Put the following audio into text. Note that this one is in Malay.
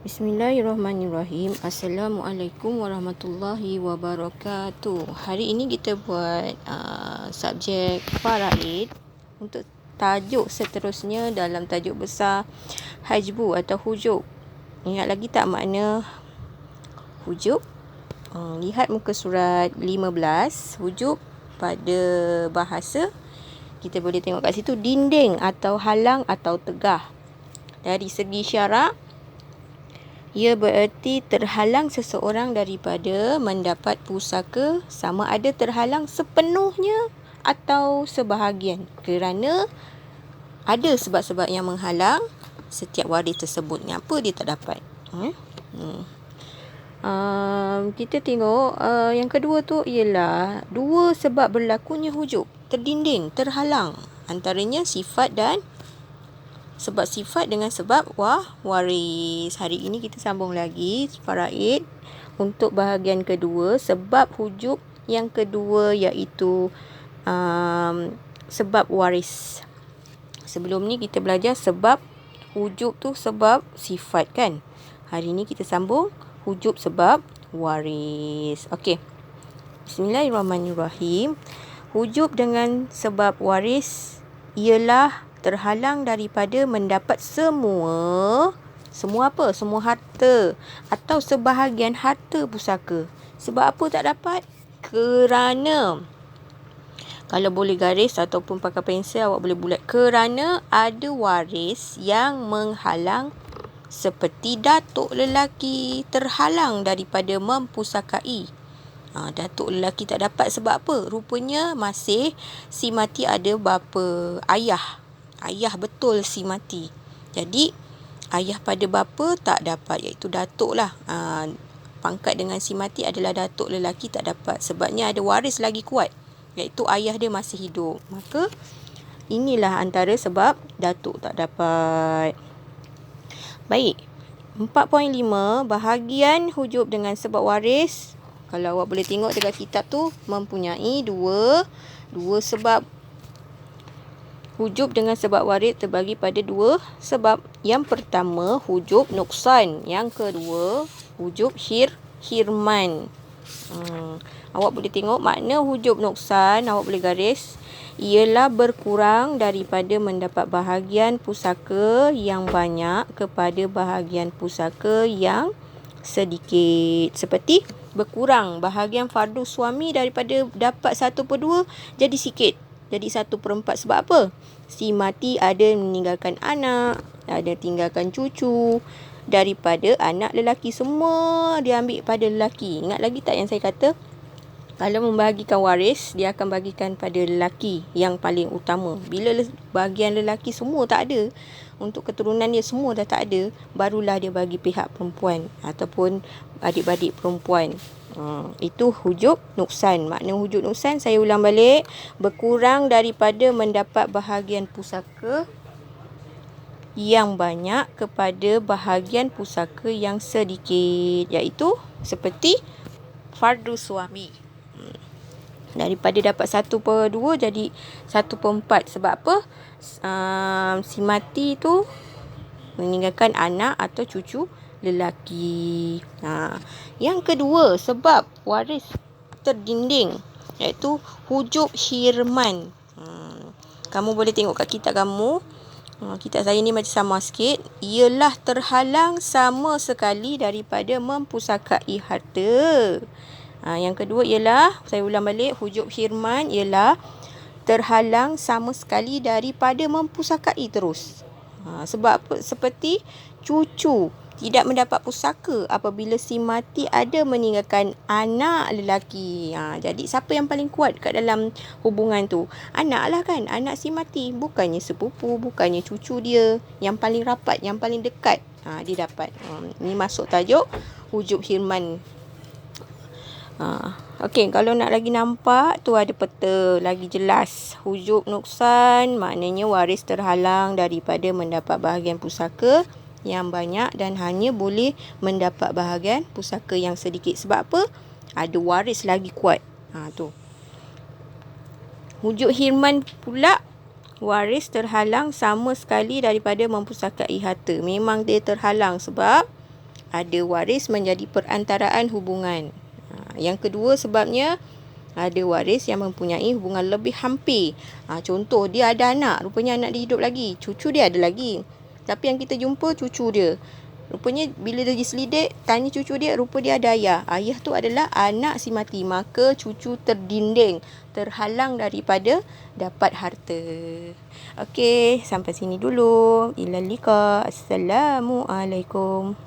Bismillahirrahmanirrahim. Assalamualaikum warahmatullahi wabarakatuh. Hari ini kita buat subjek faraid untuk tajuk seterusnya dalam tajuk besar hajbu atau hujub. Ingat lagi tak makna hujub? Lihat muka surat 15. Hujub pada bahasa kita boleh tengok kat situ dinding atau halang atau tegah. Dari segi syarak, ia bererti terhalang seseorang daripada mendapat pusaka, sama ada terhalang sepenuhnya atau sebahagian, kerana ada sebab-sebab yang menghalang setiap waris tersebut. Apa dia tak dapat? Kita tengok yang kedua tu ialah dua sebab berlakunya hujub, terdinding, terhalang, antaranya sifat dan sebab sifat dengan sebab waris. Hari ini kita sambung lagi faraid untuk bahagian kedua, sebab hujub yang kedua iaitu sebab waris. Sebelum ni kita belajar sebab hujub tu sebab sifat kan. Hari ini kita sambung hujub sebab waris. Okey. Bismillahirrahmanirrahim. Hujub dengan sebab waris ialah terhalang daripada mendapat semua apa? Semua harta atau sebahagian harta pusaka. Sebab apa tak dapat? Kerana, kalau boleh garis ataupun pakai pensel awak boleh bulat, kerana ada waris yang menghalang, seperti datuk lelaki terhalang daripada mempusakai. Datuk lelaki tak dapat sebab apa? Rupanya masih si mati ada bapa, ayah betul si mati. Jadi ayah pada bapa tak dapat, iaitu datuk lah. Pangkat dengan si mati adalah datuk lelaki tak dapat. Sebabnya ada waris lagi kuat, iaitu ayah dia masih hidup. Maka inilah antara sebab datuk tak dapat. Baik. 4.5 bahagian hujub dengan sebab waris. Kalau awak boleh tengok dekat kitab tu mempunyai dua sebab. Hujub dengan sebab waris terbagi pada dua sebab. Yang pertama, hujub nuksan. Yang kedua, hujub hirman. Awak boleh tengok makna hujub nuksan, awak boleh garis. Ialah berkurang daripada mendapat bahagian pusaka yang banyak kepada bahagian pusaka yang sedikit. Seperti berkurang bahagian fardu suami daripada dapat 1/2 jadi sikit, jadi 1/4. Sebab apa? Si mati ada meninggalkan anak, ada tinggalkan cucu. Daripada anak lelaki, semua dia ambil pada lelaki. Ingat lagi tak yang saya kata? Kalau membahagikan waris, dia akan bagikan pada lelaki yang paling utama. Bila bahagian lelaki semua tak ada, untuk keturunan dia semua dah tak ada, barulah dia bagi pihak perempuan ataupun adik-beradik perempuan. Itu hujub nuksan. Makna hujub nuksan, saya ulang balik, berkurang daripada mendapat bahagian pusaka yang banyak kepada bahagian pusaka yang sedikit, iaitu seperti fardu suami. Daripada dapat 1/2 jadi 1/4. Sebab apa? Si mati tu meninggalkan anak atau cucu lelaki. Yang kedua, sebab waris terdinding, iaitu hujub hirman. Kamu boleh tengok kat kitab kamu. Kitab saya ni macam sama sikit. Ialah terhalang sama sekali daripada mempusakai harta. Yang kedua ialah, saya ulang balik, hujub hirman ialah terhalang sama sekali daripada mempusakai terus. Sebab apa? Seperti cucu tidak mendapat pusaka apabila si mati ada meninggalkan anak lelaki. Jadi siapa yang paling kuat kat dalam hubungan tu? Anak lah kan, anak si mati. Bukannya sepupu, bukannya cucu dia. Yang paling rapat, yang paling dekat, dia dapat. Ini masuk tajuk hujub hirman. Okey, kalau nak lagi nampak, tu ada peta lagi jelas. Hujub nuksan maknanya waris terhalang daripada mendapat bahagian pusaka yang banyak dan hanya boleh mendapat bahagian pusaka yang sedikit. Sebab apa? Ada waris lagi kuat. Tu. Hujub hirman pula, waris terhalang sama sekali daripada mempusakai harta. Memang dia terhalang sebab ada waris menjadi perantaraan hubungan. Yang kedua sebabnya, ada waris yang mempunyai hubungan lebih hampir. Contoh, dia ada anak, rupanya anak dia hidup lagi, cucu dia ada lagi. Tapi yang kita jumpa cucu dia. Rupanya bila dia selidik, tanya cucu dia, rupa dia ada ayah. Ayah tu adalah anak si mati. Maka cucu terdinding, terhalang daripada dapat harta. Okey, sampai sini dulu. Ila liqa. Assalamualaikum.